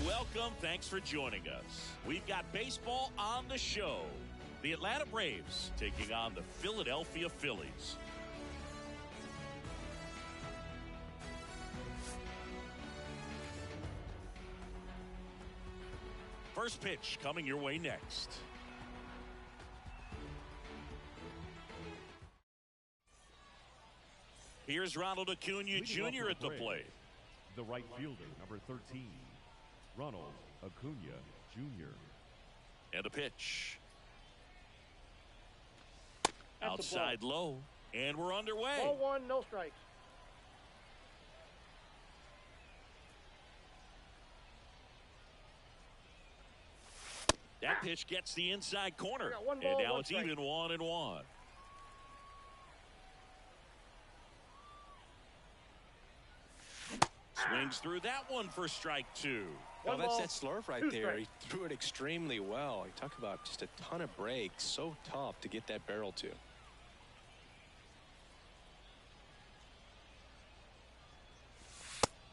welcome. Thanks for joining us. We've got baseball on the show. The Atlanta Braves taking on the Philadelphia Phillies. First pitch coming your way next. Here's Ronald Acuna Jr. at the plate. The right fielder, number 13, Ronald Acuna Jr. And a pitch. Outside low. And we're underway. Ball one, no strikes. That pitch gets the inside corner. One ball, and now one it's strike. even 1-1. Swings through that one for strike two. One that's ball, that slurve right two there. strikes. He threw it extremely well. You talk about just a ton of breaks. So tough to get that barrel to.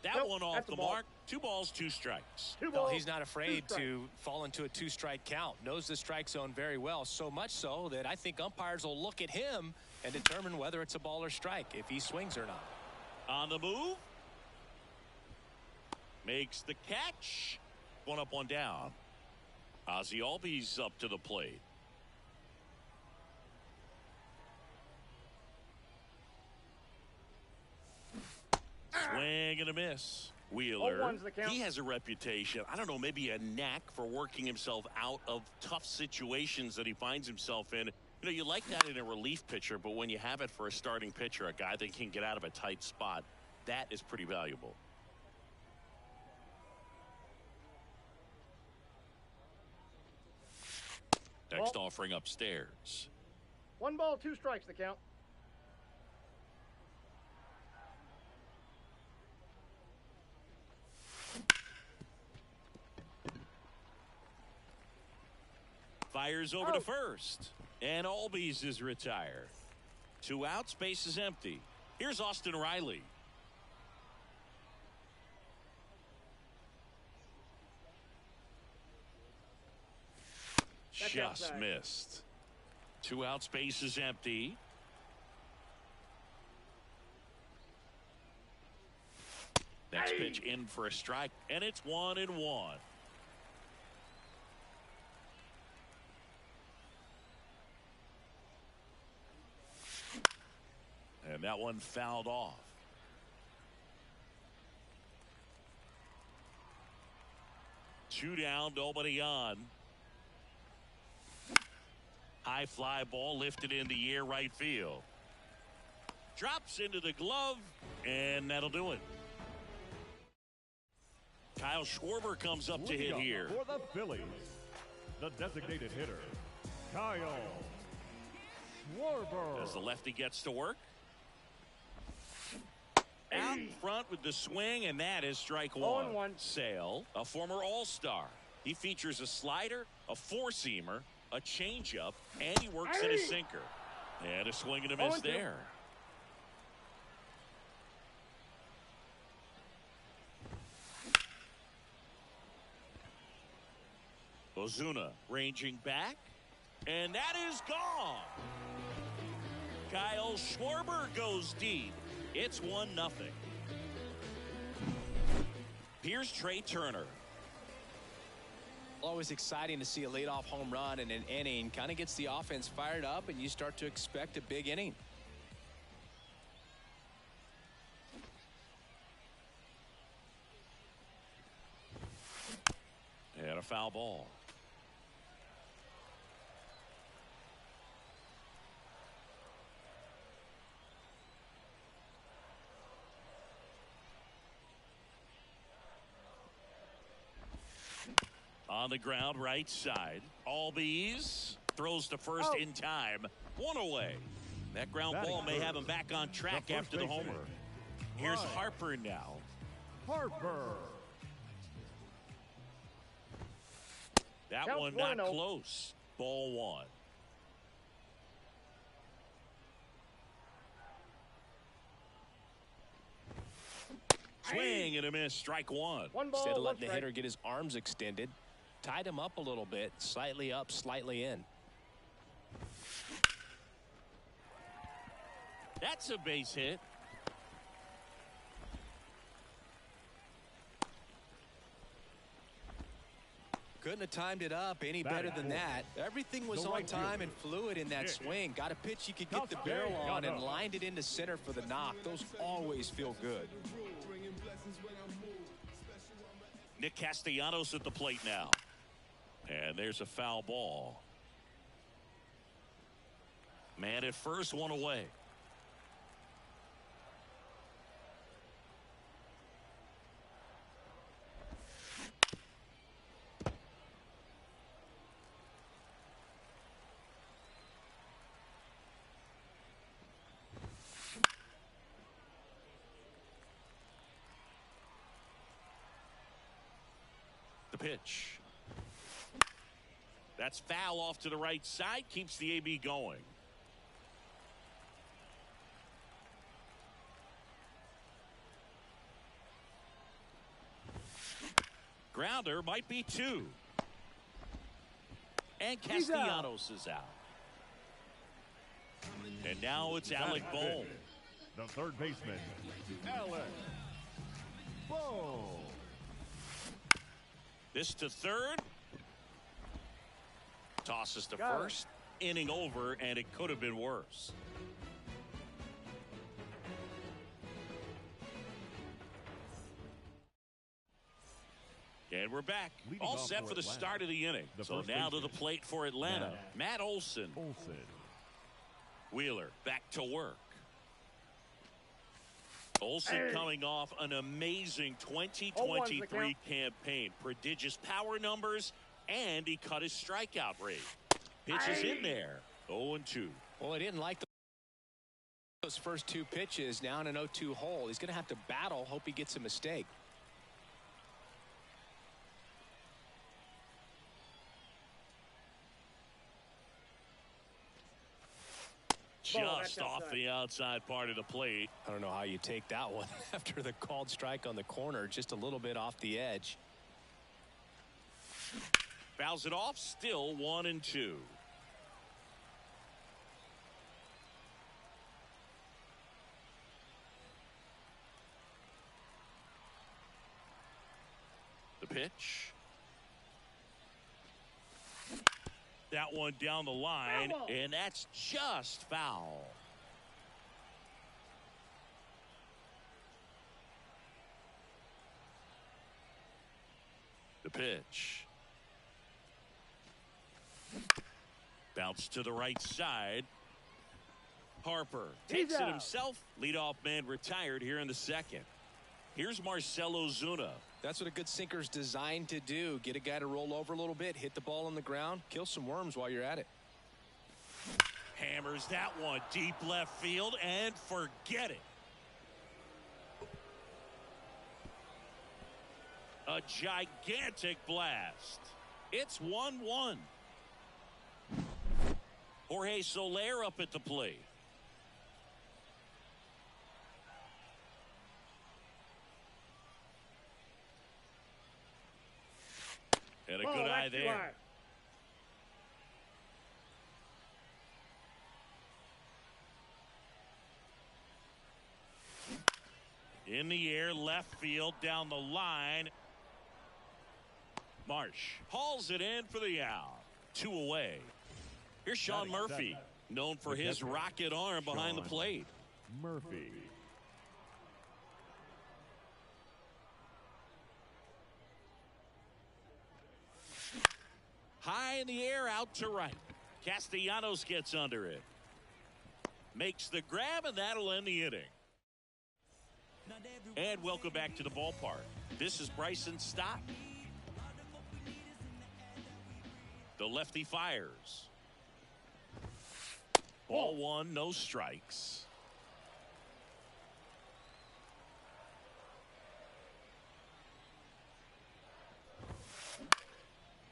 That Nope, one off that's the a ball. mark. 2 balls, 2 strikes. Two Well, balls, he's not afraid two strikes. to fall into a 2-strike count. Knows the strike zone very well. So much so that I think umpires will look at him and determine whether it's a ball or strike, if he swings or not. On the move. Makes the catch. 1 up, 1 down. Ozzie Albies up to the plate. Swing and a miss. Wheeler, 0-1's the count. he has a reputation, I don't know, maybe a knack for working himself out of tough situations that he finds himself in. You know, you like that in a relief pitcher, but when you have it for a starting pitcher, a guy that can get out of a tight spot, that is pretty valuable. Next offering upstairs. 1 ball, 2 strikes, the count. Fires over to first. And Albies is retired. 2 outs, base is empty. Here's Austin Riley. That's Just outside. missed. 2 outs, base is empty. Next pitch in for a strike, and it's 1-1. And that one fouled off. Two down, nobody on. High fly ball lifted in the air, right field. Drops into the glove, and that'll do it. Kyle Schwarber comes up to hit here. For the Phillies, the designated hitter, Kyle Schwarber. As the lefty gets to work. Out in front with the swing, and that is strike 1. 0-1. Sale, a former All-Star. He features a slider, a four-seamer, a changeup, and he works at a sinker. And a swing and a miss 0-2. there. Ozuna ranging back, and that is gone. Kyle Schwarber goes deep. It's 1-0. Here's Trey Turner. Always exciting to see a leadoff home run in an inning. Kind of gets the offense fired up, and you start to expect a big inning. And a foul ball. On the ground, right side. Albies throws to first in time. 1 away. That ground Batting ball may first, have him back on track the first after the baseman, homer. Here's Ryan Harper now. Harper. That Count one not 1-0. close. Ball 1. Swing and a miss. Strike one. One ball, Instead of one letting the strike. hitter get his arms extended, tied him up a little bit, slightly up, slightly in. That's a base hit. Couldn't have timed it up any better than that. Everything was on time and fluid in that swing. Got a pitch you could get the barrel on and lined it into center for the knock. Those always feel good. Nick Castellanos at the plate now. And there's a foul ball. Man at first, one away. The pitch. That's foul off to the right side. Keeps the AB going. Grounder might be two. And Castellanos is out. And now it's Alec Bohm. The third baseman, Alec Bohm. This to third. Tosses to Got it. first. Inning over, and it could have been worse. And we're back. Leading All off set for for the Atlanta, start of the inning. the So first now to the baseman, plate for Atlanta. Matt Olson. Wheeler back to work. Olson coming off an amazing 2023 campaign. Prodigious power numbers, and he cut his strikeout rate. Pitches in there. 0-2. Well, he didn't like those first two pitches. Now in an 0-2 hole. He's going to have to battle. Hope he gets a mistake. Just off the outside part of the plate. I don't know how you take that one after the called strike on the corner, just a little bit off the edge. Fouls it off, still 1-2. The pitch. That one down the line, and that's just foul. The pitch. Bounce to the right side. Harper takes it himself. Leadoff man retired here in the second. Here's Marcell Ozuna. That's what a good sinker's designed to do. Get a guy to roll over a little bit, hit the ball on the ground, kill some worms while you're at it. Hammers that one deep left field and forget it. A gigantic blast. It's 1-1. Jorge Soler up at the plate. And a good eye there. In the air, left field, down the line. Marsh hauls it in for the out. 2 away. Here's Sean Murphy, known for his rocket arm behind the plate. Murphy. High in the air, out to right. Castellanos gets under it. Makes the grab, and that'll end the inning. And welcome back to the ballpark. This is Bryson Stott. The lefty fires. Ball one, no strikes.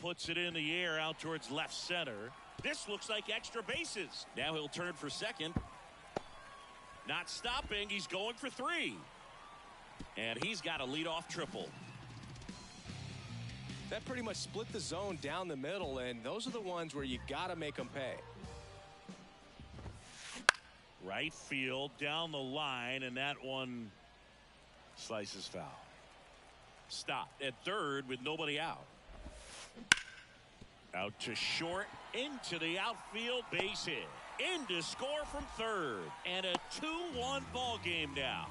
Puts it in the air out towards left center. This looks like extra bases. Now he'll turn for second. Not stopping. He's going for 3. And he's got a leadoff triple. That pretty much split the zone down the middle, and those are the ones where you got to make them pay. Right field down the line, and that one slices foul. Stopped at third with nobody out. Out to short, into the outfield, base hit. In to score from third, and a 2-1 ball game now.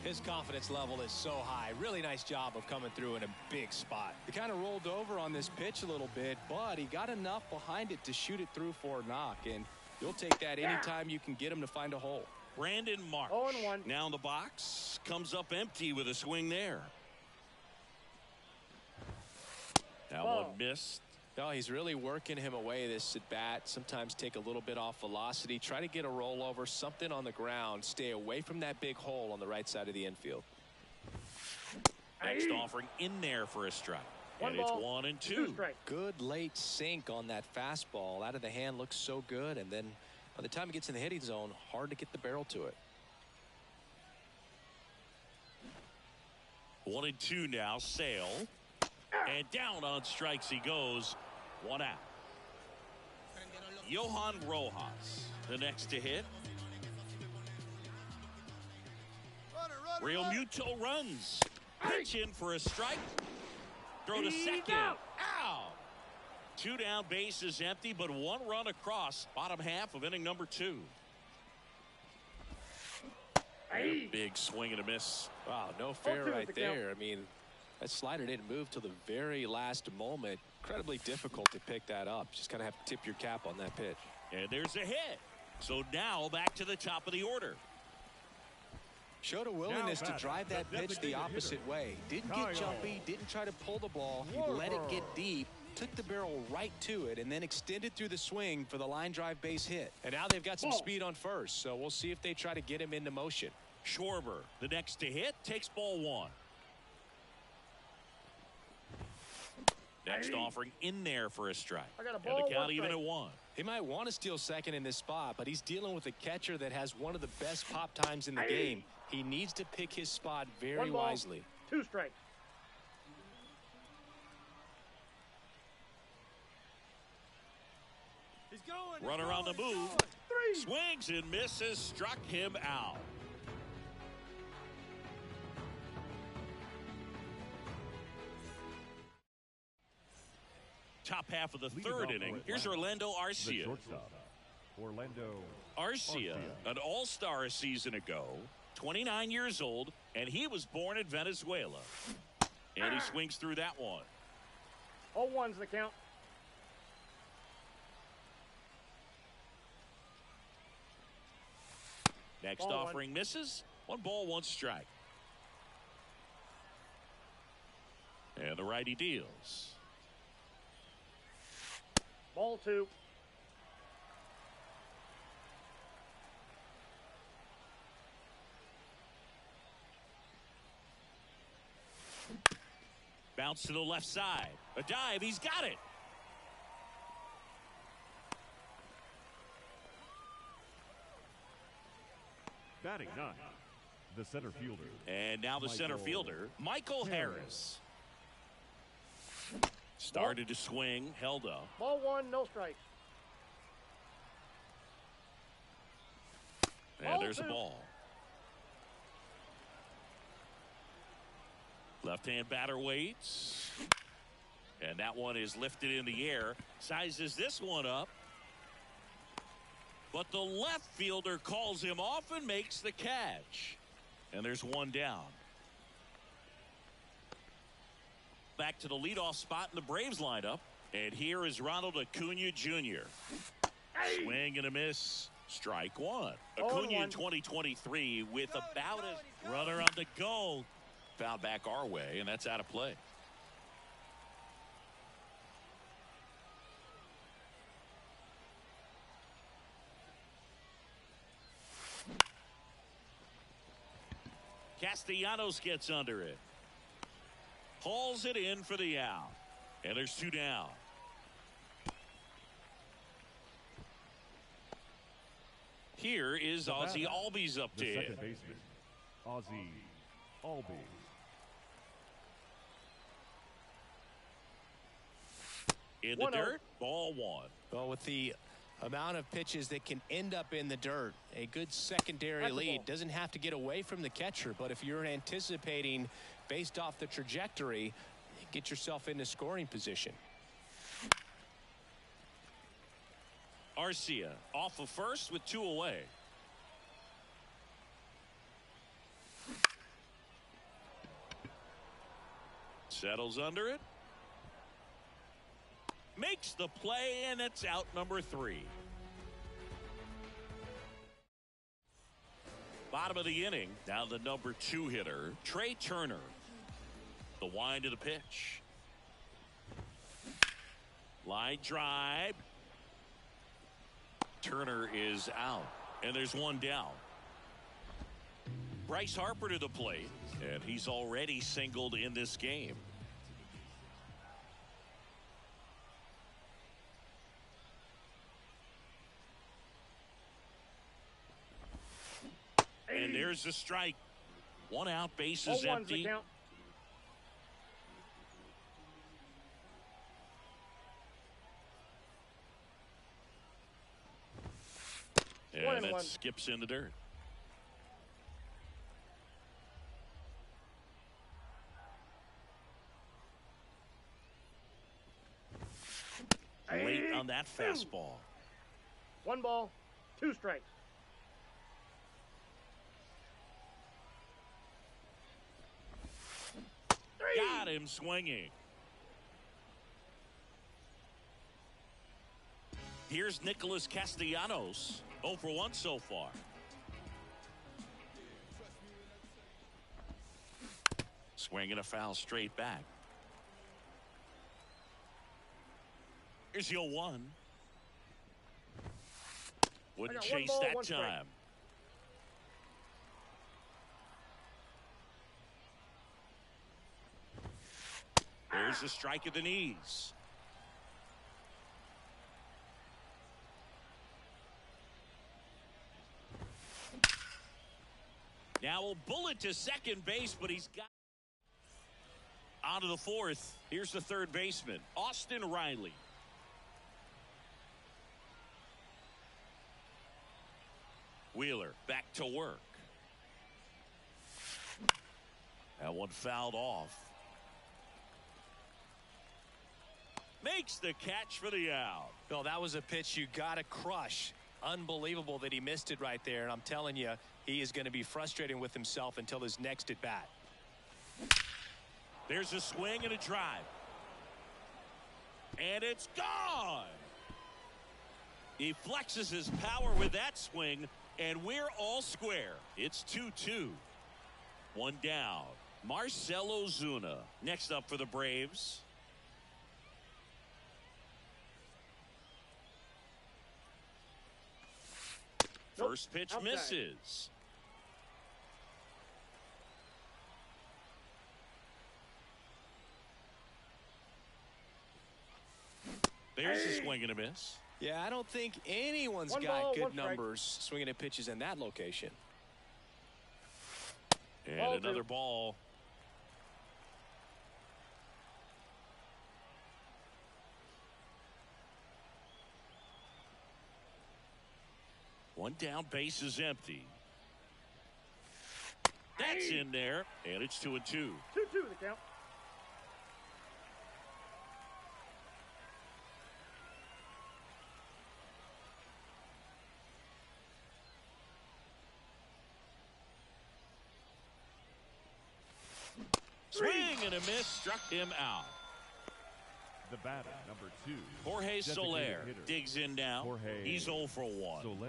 His confidence level is so high. Really nice job of coming through in a big spot. He kind of rolled over on this pitch a little bit, but he got enough behind it to shoot it through for a knock, and you'll take that anytime you can get him to find a hole. Brandon Marsh 0-1. now in the box, comes up empty with a swing there. That one missed. No, he's really working him away this at bat. Sometimes take a little bit off velocity. Try to get a rollover, something on the ground. Stay away from that big hole on the right side of the infield. Next offering in there for a strike. And it's 1-2. Good late sink on that fastball. Out of the hand looks so good. And then by the time it gets in the hitting zone, hard to get the barrel to it. 1-2 now. Sale. And down on strikes he goes. 1 out. Johan Rojas, the next to hit. Real Muto runs. Pitch in for a strike. Throw to second. Out. 2 down, base is empty, but 1 run across. Bottom half of inning number 2. A big swing and a miss. Wow, no fair right there. I mean, that slider didn't move till the very last moment. Incredibly difficult to pick that up. Just kind of have to tip your cap on that pitch. And there's a hit. So now back to the top of the order. Showed a willingness to drive that pitch the opposite way. Didn't get jumpy, didn't try to pull the ball. He let it get deep, took the barrel right to it, and then extended through the swing for the line drive base hit. And now they've got some speed on first, so we'll see if they try to get him into motion. Schwarber, the next to hit, takes ball 1. Next offering in there for a strike. I got a and ball, the count even at 1. He might want to steal second in this spot, but he's dealing with a catcher that has one of the best pop times in the game. He needs to pick his spot very wisely. 2 strikes. He's going. Runner on the move. 3. Swings and misses. Struck him out. Top half of the third inning. Here's Orlando Arcia. Orlando Arcia, an all-star a season ago, 29 years old, and he was born in Venezuela. And he swings through that one. 0-1's the count. Next offering misses. 1 ball, 1 strike. And the righty deals. Ball 2. Bounce to the left side. A dive. He's got it. batting 9, the center fielder. And now the center fielder, Michael Harris. Started to swing, held up. Ball 1, no strike. And there's a ball. Left-hand batter waits. And that one is lifted in the air. Sizes this one up. But the left fielder calls him off and makes the catch. And there's one down. Back to the leadoff spot in the Braves lineup. And here is Ronald Acuna Jr. Swing and a miss. Strike one. Acuna in 2023 with about a runner on the go. Fouled back our way, and that's out of play. Castellanos gets under it. Hauls it in for the out. And there's two down. Here is Ozzie Albies up to hit. Second baseman, Ozzie Albee. In the 1-0. dirt, ball one. Well, with the amount of pitches that can end up in the dirt, a good secondary That's a lead ball. doesn't have to get away from the catcher, but if you're anticipating based off the trajectory, get yourself into scoring position. Arcia off of first with 2 away. Settles under it. Makes the play, and it's out number 3. Bottom of the inning. Now the number 2 hitter, Trey Turner. The wind of the pitch. Line drive. Turner is out, and there's 1 down. Bryce Harper to the plate, and he's already singled in this game. And there's the strike. 1 out, bases 0-1's the empty. count. And that 1-1. skips in the dirt. Late on that fastball. 1 ball, 2 strikes. Got him swinging. Here's Nicholas Castellanos. 0 for 1 so far. Swinging a foul straight back. Here's the 0-1. Wouldn't I got 1 chase ball, that 1 strike. time. There's the strike at the knees. Now a bullet to second base, but he's got on to the 4th. Here's the 3rd baseman, Austin Riley. Wheeler back to work. That one fouled off. Makes the catch for the out. Well, that was a pitch you got to crush. Unbelievable that he missed it right there, and I'm telling you, he is going to be frustrated with himself until his next at bat. There's a swing and a drive. And it's gone. He flexes his power with that swing, and we're all square. It's 2-2. 1 down. Marcell Ozuna next up for the Braves. First pitch Outside. misses. There's a swing and a miss. Yeah, I don't think anyone's 1 got ball, good 1 strike. numbers swinging at pitches in that location. And Ball another 2. ball. One down, base is empty. That's in there, and it's 2-2. 2-2 the count. Swing and a miss, struck him out. The batter, number 2. Jorge designated Soler hitter, digs in now. Jorge He's 0 for 1. Soler.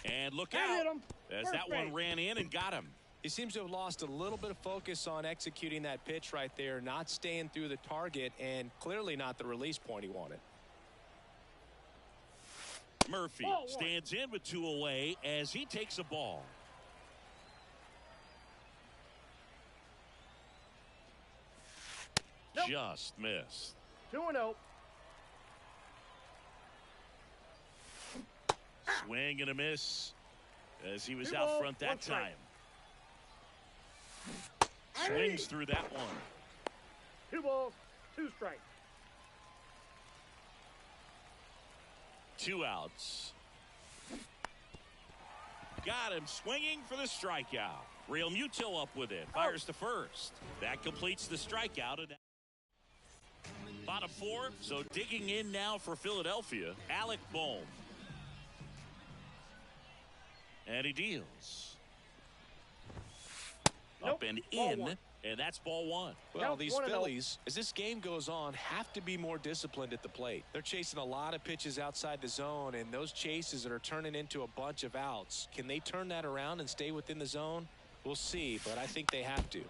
And look That out, hit him. as First that one base. ran in and got him. He seems to have lost a little bit of focus on executing that pitch right there, not staying through the target, and clearly not the release point he wanted. Murphy Ball 1. stands in with 2 away as he takes a ball. just missed. 2-0. Swing and a miss as he was 2 out balls, front 1 that strike. time. Swings through that one. 2 balls, 2 strikes. 2 outs. Got him swinging for the strikeout. Real Muto up with it. Fires to first. That completes the strikeout. Bottom 4. So digging in now for Philadelphia, Alec Bohm. And he deals. Nope. Up and Ball in. 1. And that's ball 1. Well, Count these 1-0. Phillies, as this game goes on, have to be more disciplined at the plate. They're chasing a lot of pitches outside the zone, and those chases that are turning into a bunch of outs. Can they turn that around and stay within the zone? We'll see, but I think they have to.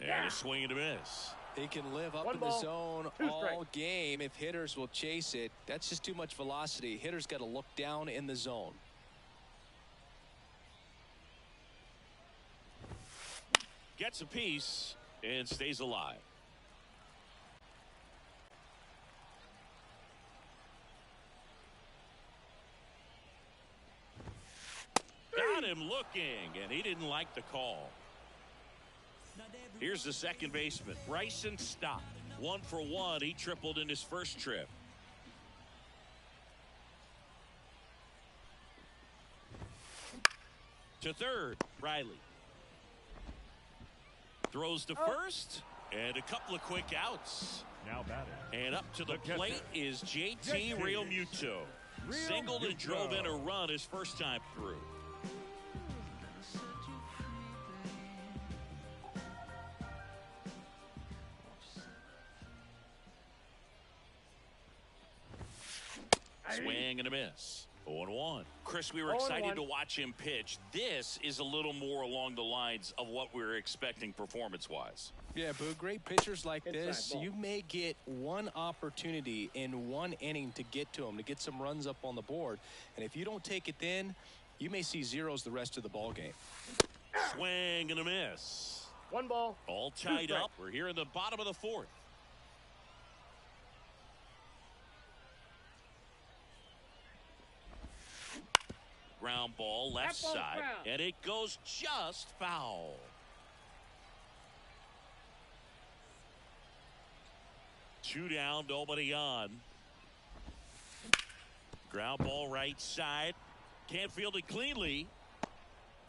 And a swing and a miss. They can live up 1 in the ball, zone 2 all strikes. game if hitters will chase it. That's just too much velocity. Hitters got to look down in the zone. Gets a piece and stays alive. Got him looking, and he didn't like the call. Here's the second baseman, Bryson Stott. 1 for 1. He tripled in his first trip. To third, Riley. Throws to first, and a couple of quick outs. Now batting. And up to the catcher, plate is JT JT Realmuto. Singled and drove in a run his first time through. Swing and a miss. 0-1. Chris, we were excited 0-1. to watch him pitch. This is a little more along the lines of what we were expecting performance-wise. Yeah, Boo, great pitchers like Inside this, ball. you may get one opportunity in one inning to get to them, to get some runs up on the board. And if you don't take it then, you may see zeros the rest of the ball game. Swing and a miss. 1 ball, All 2 tied strikes. up. We're here in the bottom of the 4th. Ground ball left That ball's side, foul. and it goes just foul. Two down, nobody on. Ground ball right side. Can't field it cleanly.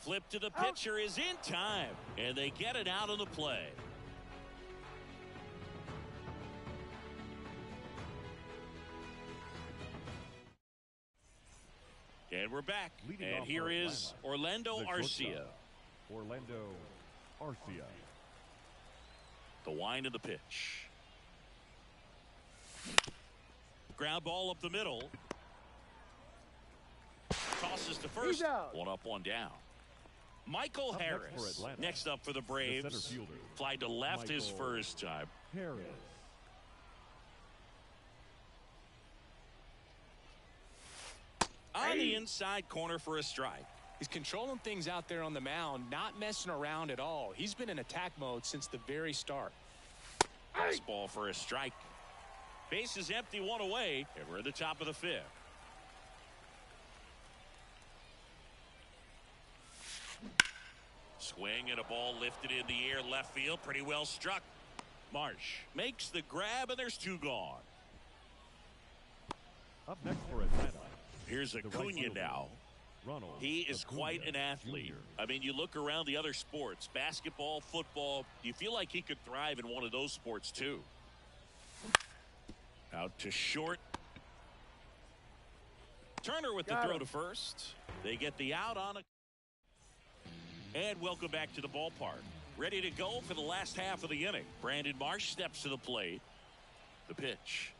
Flip to the pitcher is in time, and they get it out of the play. And we're back. Leading And off here our is lineup, Orlando the Arcia. shortstop, Orlando Arcia. The wind of the pitch. Ground ball up the middle. Tosses to first. He's out. 1 up, 1 down. Michael Up next Harris. for Atlanta, Next up for the the Braves. center fielder, Fly to left his Michael first time. Harris. On the inside corner for a strike. He's controlling things out there on the mound, not messing around at all. He's been in attack mode since the very start. Fastball for a strike. Base is empty, 1 away, and we're at the top of the 5th. Swing and a ball lifted in the air left field. Pretty well struck. Marsh makes the grab, and there's 2 gone. Up next for Atlanta, Here's the right Acuna fielder, now. Ronald He is Acuna quite an athlete. Jr. I mean, you look around the other sports, basketball, football, you feel like he could thrive in one of those sports too. Out to short. Turner with the Got throw him. to first. They get the out on a. And welcome back to the ballpark. Ready to go for the last half of the inning. Brandon Marsh steps to the plate. The pitch.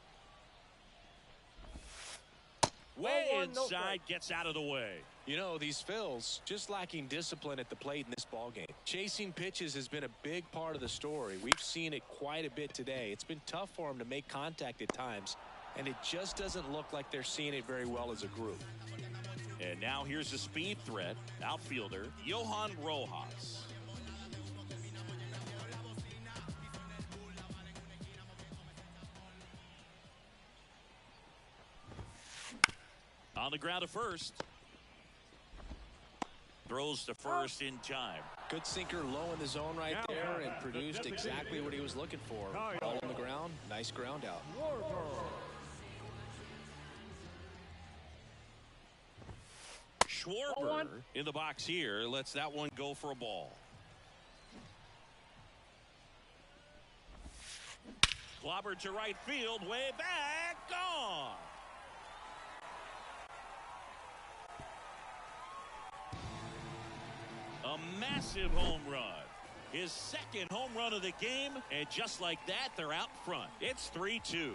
Way Ball 1, no inside, strike. gets out of the way. You know, these Phils just lacking discipline at the plate in this ballgame. Chasing pitches has been a big part of the story. We've seen it quite a bit today. It's been tough for him to make contact at times. and it just doesn't look like they're seeing it very well as a group. And now here's a speed threat, outfielder Johan Rojas. On the ground to first. Throws to first in time. Good sinker low in the zone right there and produced exactly what he was looking for. Ball on the ground, nice ground out. Schwarber in the box here lets that one go for a ball. Clobbered to right field, way back, gone. A massive home run. His second home run of the game, and just like that, they're out front. It's 3-2.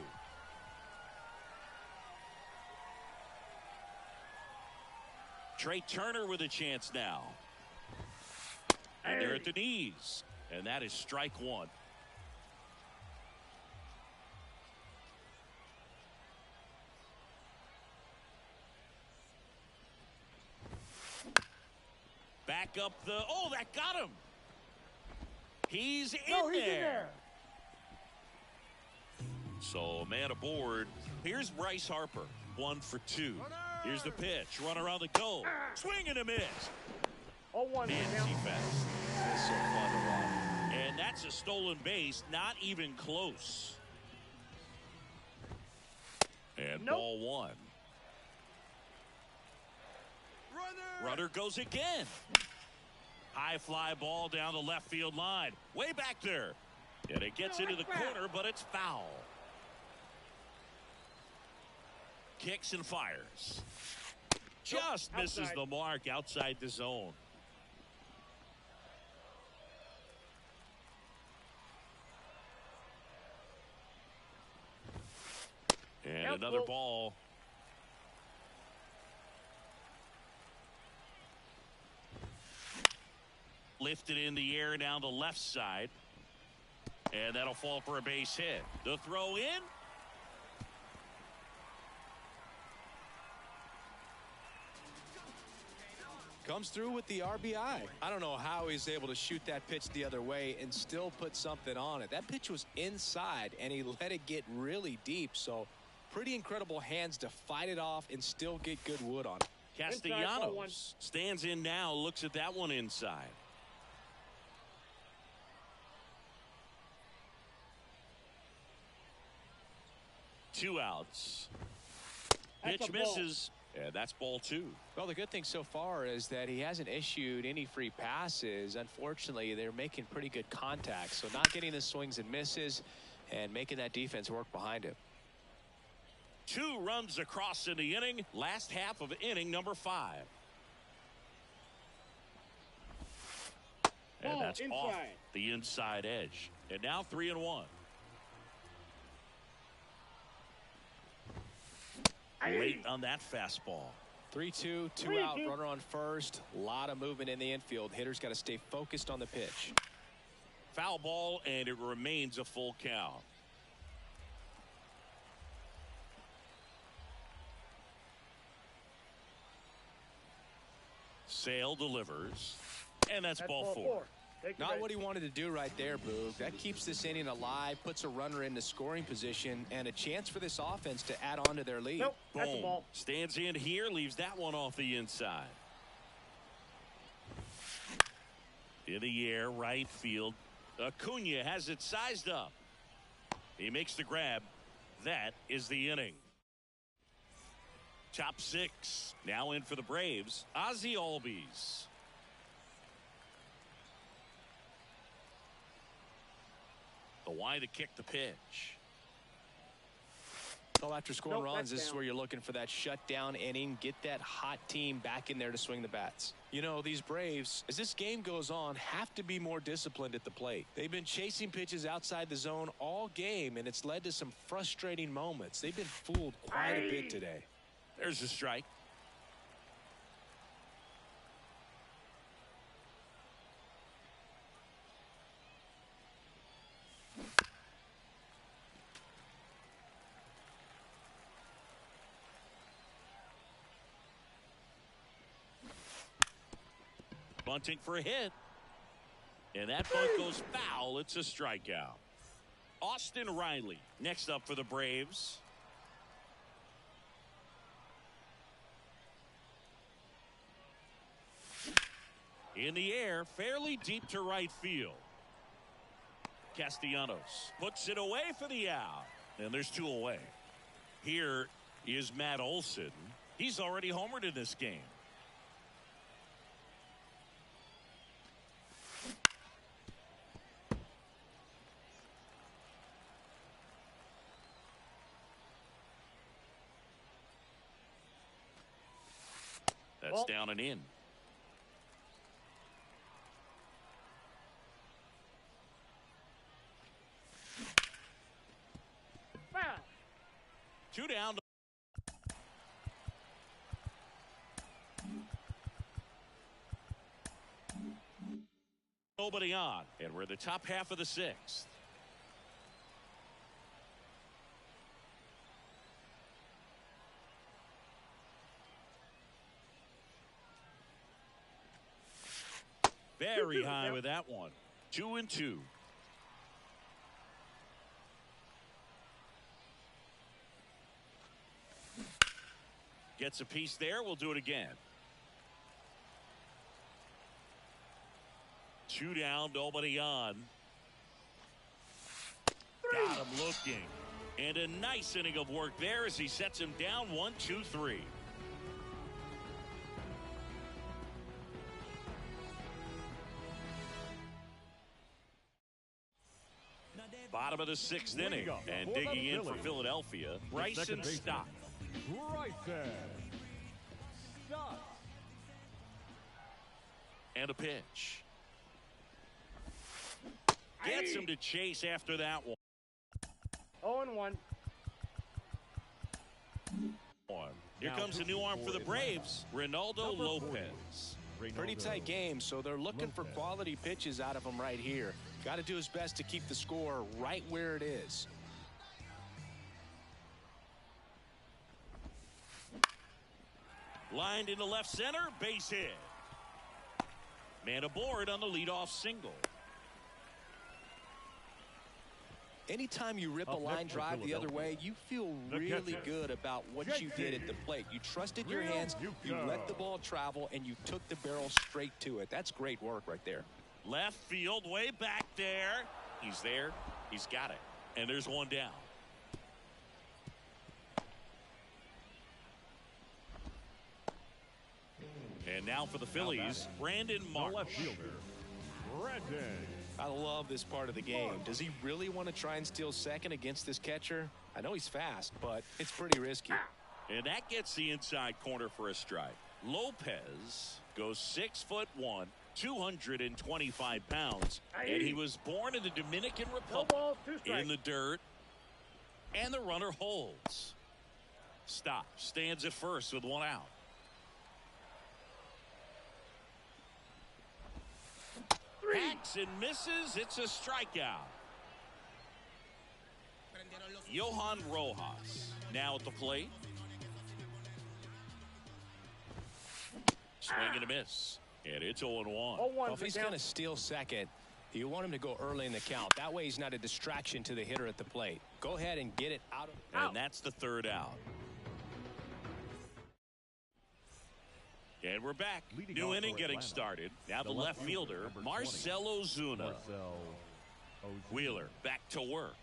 Trey Turner with a chance now. And they're at the knees. And that is strike one. Back up the, oh, that got him. He's in there. So man aboard. Here's Bryce Harper, 1 for 2. Here's the pitch, runner on the go. Swing and a miss. 0-1. Fancy fast. That's so fun to watch. And that's a stolen base, not even close. And ball one. Runner goes again. High fly ball down the left field line. Way back there. And it gets into the corner, but it's foul. Kicks and fires. Just misses the mark outside the zone. And another ball. Lifted in the air down the left side. And that'll fall for a base hit. The throw in. Comes through with the RBI. I don't know how he's able to shoot that pitch the other way and still put something on it. That pitch was inside, and he let it get really deep. So pretty incredible hands to fight it off and still get good wood on it. Castellanos stands in now, looks at that one inside. Two outs. Pitch misses. And that's ball two. Well, the good thing so far is that he hasn't issued any free passes. Unfortunately, they're making pretty good contact. So not getting the swings and misses and making that defense work behind him. 2 runs across in the inning. Last half of inning number 5. And that's off the inside edge. And now 3-1. Late on that fastball. 3-2, 2 out, runner on first. A lot of movement in the infield. Hitters got to stay focused on the pitch. Foul ball, and it remains a full count. Sale delivers, and that's ball 4. Not what he wanted to do right there, Boog. That keeps this inning alive, puts a runner into scoring position, and a chance for this offense to add on to their lead. Nope, that's a ball. Stands in here, leaves that one off the inside. In the air, right field. Acuna has it sized up. He makes the grab. That is the inning. Top 6. Now in for the Braves, Ozzie Albies. The wide to kick the pitch. So after scoring runs, this is where you're looking for that shutdown inning. Get that hot team back in there to swing the bats. You know, these Braves, as this game goes on, have to be more disciplined at the plate. They've been chasing pitches outside the zone all game, and it's led to some frustrating moments. They've been fooled quite a bit today. There's a strike. Bunting for a hit. And that bunt goes foul. It's a strikeout. Austin Riley next up for the Braves. In the air, fairly deep to right field. Castellanos puts it away for the out. And there's two away. Here is Matt Olson. He's already homered in this game. That's down and in. Two down. Nobody on. And we're the top half of the sixth. Very high with that one. 2-2. Gets a piece there. We'll do it again. Two down, nobody on. Got him looking. And a nice inning of work there as he sets him down 1-2-3. Bottom of the sixth inning. And digging in for Philadelphia, Bryson Stott. Bryson Stott. And a pitch. Gets him to chase after that one. 0-1. Here comes a new arm for the Braves, Reynaldo Lopez. Pretty tight game, so they're looking for quality pitches out of him right here. Got to do his best to keep the score right where it is. Lined into left center, base hit. Man aboard on the leadoff single. Anytime you rip a line drive the other way, you feel really good about what you did at the plate. You trusted your hands, you let the ball travel, and you took the barrel straight to it. That's great work right there. Left field, way back there. He's there. He's got it. And there's one down. And now for the Phillies, Brandon Marsh. The left fielder, Brandon. I love this part of the game. Does he really want to try and steal second against this catcher? I know he's fast, but it's pretty risky. And that gets the inside corner for a strike. Lopez goes 6'1", 225 pounds, and he was born in the Dominican Republic. In the dirt, and the runner holds. Stop. Stands at first with one out. Hacks and misses. It's a strikeout. Johan Rojas now at the plate. Swing and a miss. And it's 0-1. Well, if he's going to steal second, you want him to go early in the count. That way he's not a distraction to the hitter at the plate. Go ahead and get it out of. And that's the third out. And we're back. New inning getting started. Now the left fielder, Marcell Ozuna. Wheeler back to work.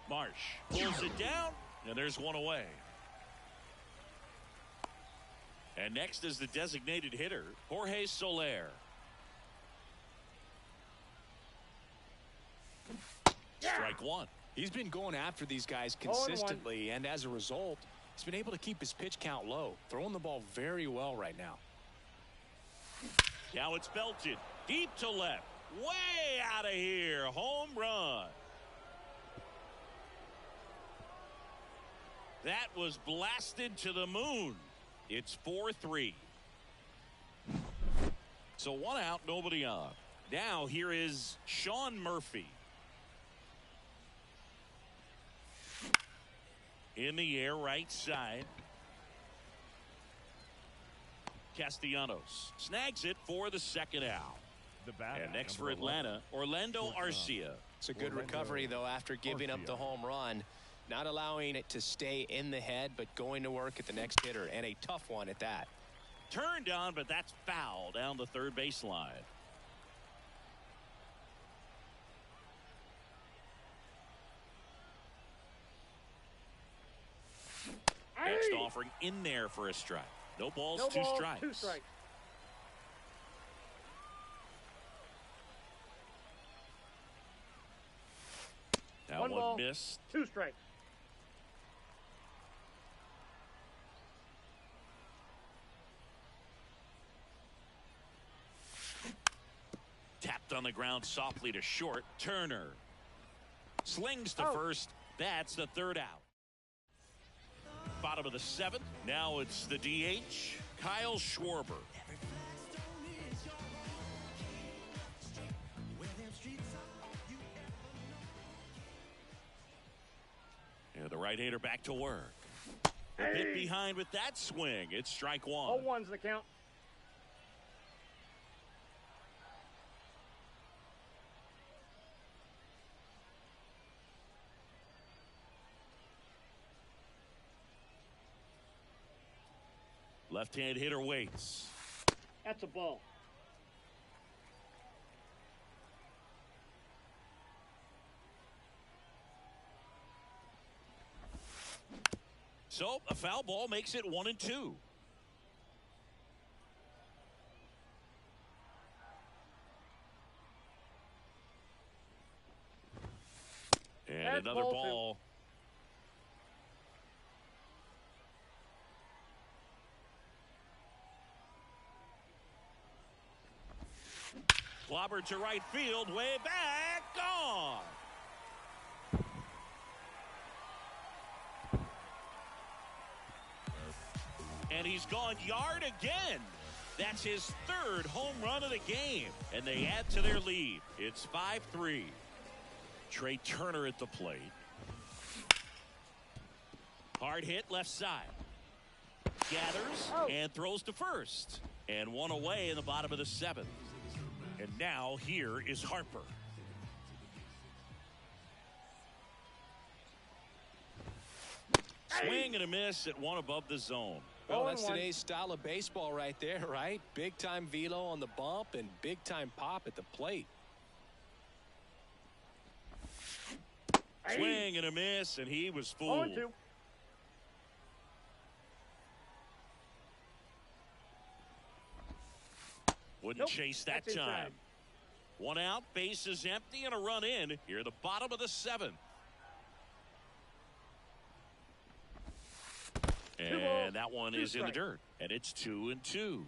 Marsh pulls it down, and there's one away. And next is the designated hitter, Jorge Soler. Strike one. He's been going after these guys consistently, and as a result, he's been able to keep his pitch count low. Throwing the ball very well right now. Now it's belted deep to left. Way out of here. Home run. That was blasted to the moon. It's 4-3. So one out, nobody on. Now here is Sean Murphy. In the air, right side. Castellanos snags it for the second out. And next for Atlanta, Orlando Arcia. It's a good recovery, though, after giving up the home run. Not allowing it to stay in the head, but going to work at the next hitter, and a tough one at that. Turned on, but that's foul down the third baseline. Next offering in there for a strike. No balls, no two balls, strikes. 2 strikes. That one ball, missed. 2 strikes. Tapped on the ground softly to short. Turner slings to first. That's the third out. Bottom of the 7th. Now it's the DH, Kyle Schwarber. And the right-hander back to work. A bit behind with that swing. It's strike 1. 0-1's the count. Left-hand hitter waits. That's a ball. So a foul ball makes it 1-2. And that's another ball. Clobbered to right field, way back, gone. And he's gone yard again. That's his 3rd home run of the game. And they add to their lead. It's 5-3. Trey Turner at the plate. Hard hit left side. Gathers and throws to first. And one away in the bottom of the 7th. And now here is Harper. Swing and a miss at one above the zone. Well, that's today's style of baseball right there, right? Big-time velo on the bump and big-time pop at the plate. Swing and a miss, and he was fooled. 0-2. Wouldn't chase that time. One out, base is empty, and a run in. Here at the bottom of the 7th. And that one is in the dirt. And it's 2-2.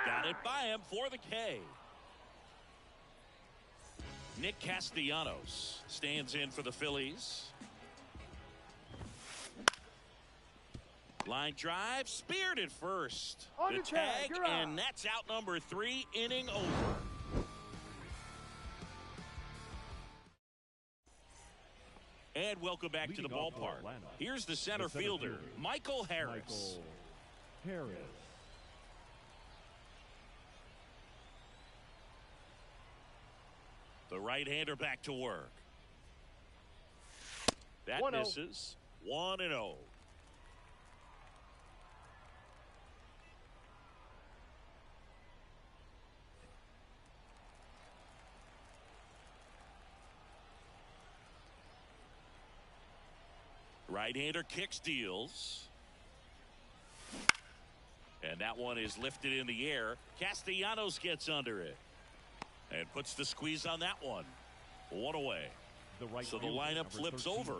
Got it by him for the K. Nick Castellanos stands in for the Phillies. Line drive, speared at first. The tag, and that's out number 3, inning over. And welcome back to the ballpark. Here's the center fielder, Michael Harris. The right-hander back to work. That misses. 1-0. Right-hander kicks, deals. And that one is lifted in the air. Castellanos gets under it. And puts the squeeze on that one. One away. So the lineup flips over.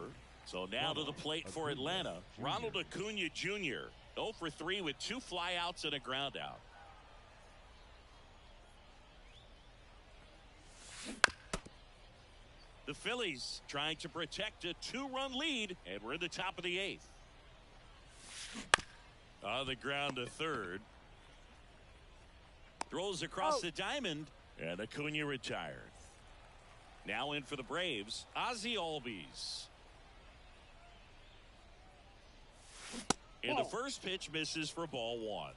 So now to the plate for Atlanta. Ronald Acuna Jr. 0 for 3 with 2 flyouts and a ground out. The Phillies trying to protect a 2-run lead, and we're in the top of the 8th. On the ground to third. Throws across the diamond, and Acuna retired. Now in for the Braves, Ozzie Albies. And the first pitch misses for ball one.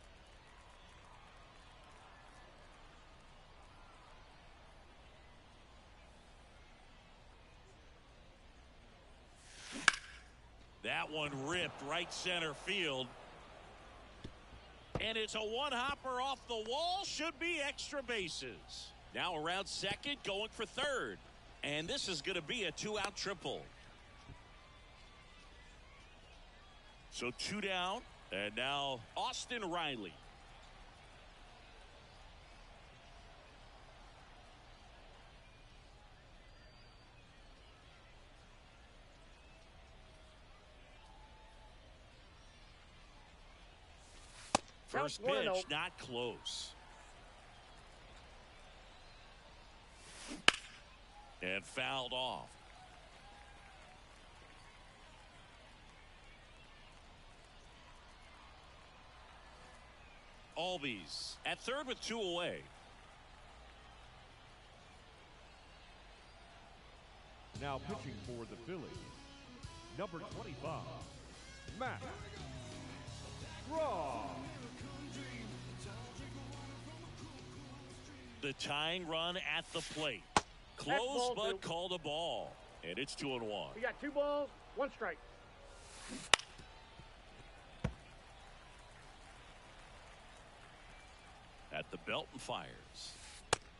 That one ripped right center field. And it's a one-hopper off the wall. Should be extra bases. Now around second, going for third. And this is going to be a two-out triple. So two down. And now Austin Riley. First pitch, not close. And fouled off. Albies at third with two away. Now pitching for the Phillies, number 25, Matt Straw. The tying run at the plate. Close but called a ball. And it's 2-1. We got 2 balls, 1 strike. At the belt and fires.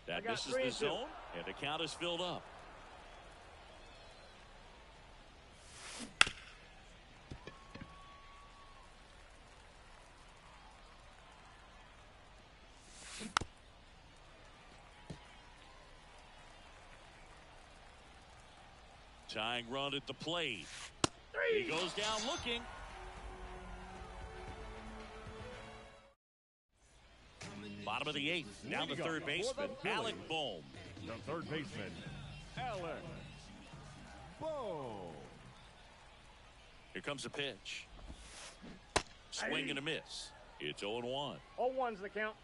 That misses the zone, and the count is filled up. Tying run at the plate. He goes down looking. Bottom of the 8th. Down the third baseman, Alec Bohm. The third baseman, Alec Bohm. Here comes a pitch. Swing and a miss. It's 0-1. 0-1's the count.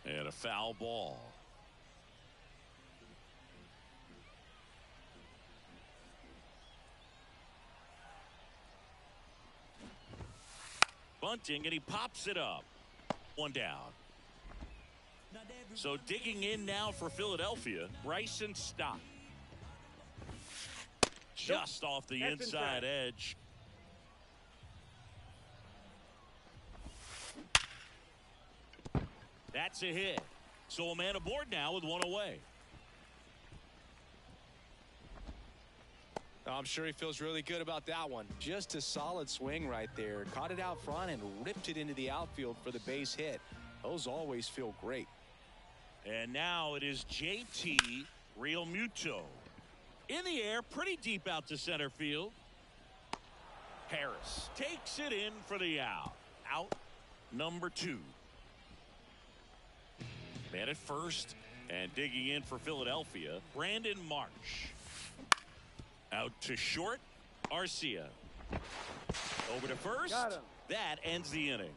And a foul ball. Bunting, and he pops it up. 1 down. So digging in now for Philadelphia, Bryson Stott. Just off the inside edge. That's a hit. So a man aboard now with 1 away. I'm sure he feels really good about that one. Just a solid swing right there. Caught it out front and ripped it into the outfield for the base hit. Those always feel great. And now it is JT Realmuto. In the air, pretty deep out to center field. Harris takes it in for the out. Out number 2. Man at first, and digging in for Philadelphia, Brandon Marsh. Out to short, Arcia. Over to first. That ends the inning.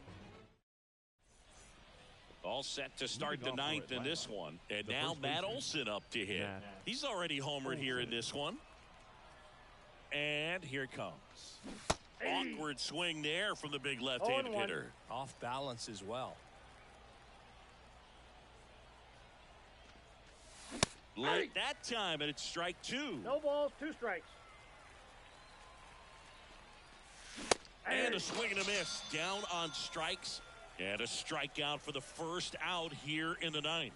All set to start the 9th in this one. And now Matt Olson up to hit. He's already homered here in this one. And here it comes. Awkward swing there from the big left-handed hitter. Off balance as well. Late that time, and it's strike 2. No balls, 2 strikes. And a swing and a miss. Down on strikes. And a strikeout for the first out here in the 9th.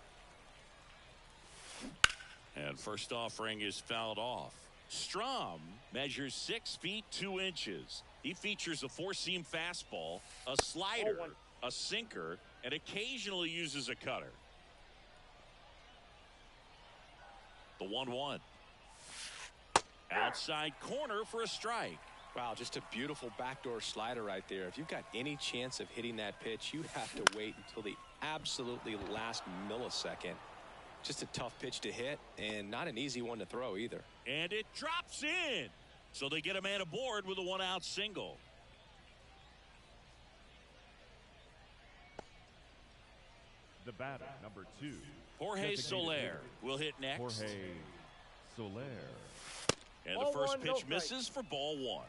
And first offering is fouled off. Strom measures 6 feet 2 inches. He features a 4-seam fastball, a slider, a sinker, and occasionally uses a cutter. The 1-1. Outside corner for a strike. Wow, just a beautiful backdoor slider right there. If you've got any chance of hitting that pitch, you'd have to wait until the absolutely last millisecond. Just a tough pitch to hit, and not an easy one to throw either. And it drops in. So they get a man aboard with a 1-out single. The batter, number 2. Jorge designated Soler hitter, will hit next. Jorge Soler. And Ball the first one, no pitch strike. misses for ball 1.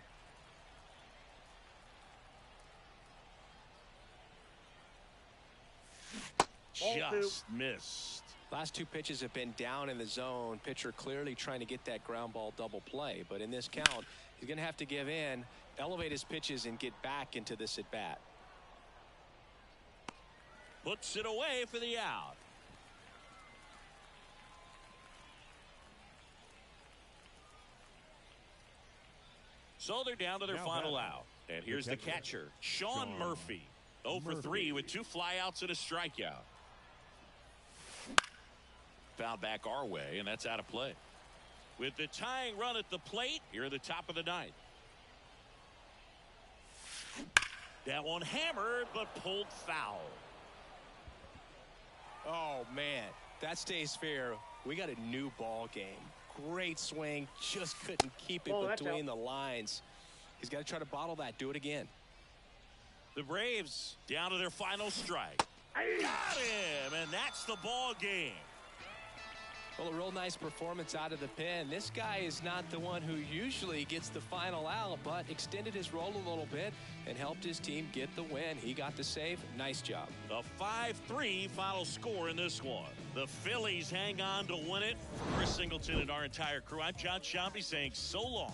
Ball Just missed. Last 2 pitches have been down in the zone. Pitcher clearly trying to get that ground ball double play. But in this count, he's going to have to give in, elevate his pitches, and get back into this at bat. Puts it away for the out. So they're down to their Now final batting, out. And here's the catcher, Sean Murphy. 0 for 3 with 2 flyouts and a strikeout. Foul back our way, and that's out of play. With the tying run at the plate, here at the top of the 9th. That one hammered, but pulled foul. Oh, man, that stays fair. We got a new ball game. Great swing, just couldn't keep it Oh, that's between out. the lines. He's got to try to bottle that. Do it again. The Braves down to their final strike. Got him, and that's the ball game. Well, a real nice performance out of the pen. This guy is not the one who usually gets the final out, but extended his role a little bit and helped his team get the win. He got the save. Nice job. The 5-3 final score in this one. The Phillies hang on to win it. For Chris Singleton and our entire crew, I'm John Sciambi saying so long.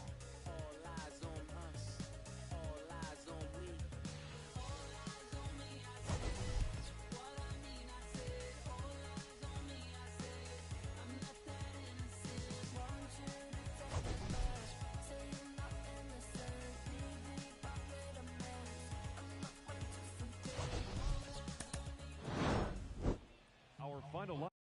Our final line.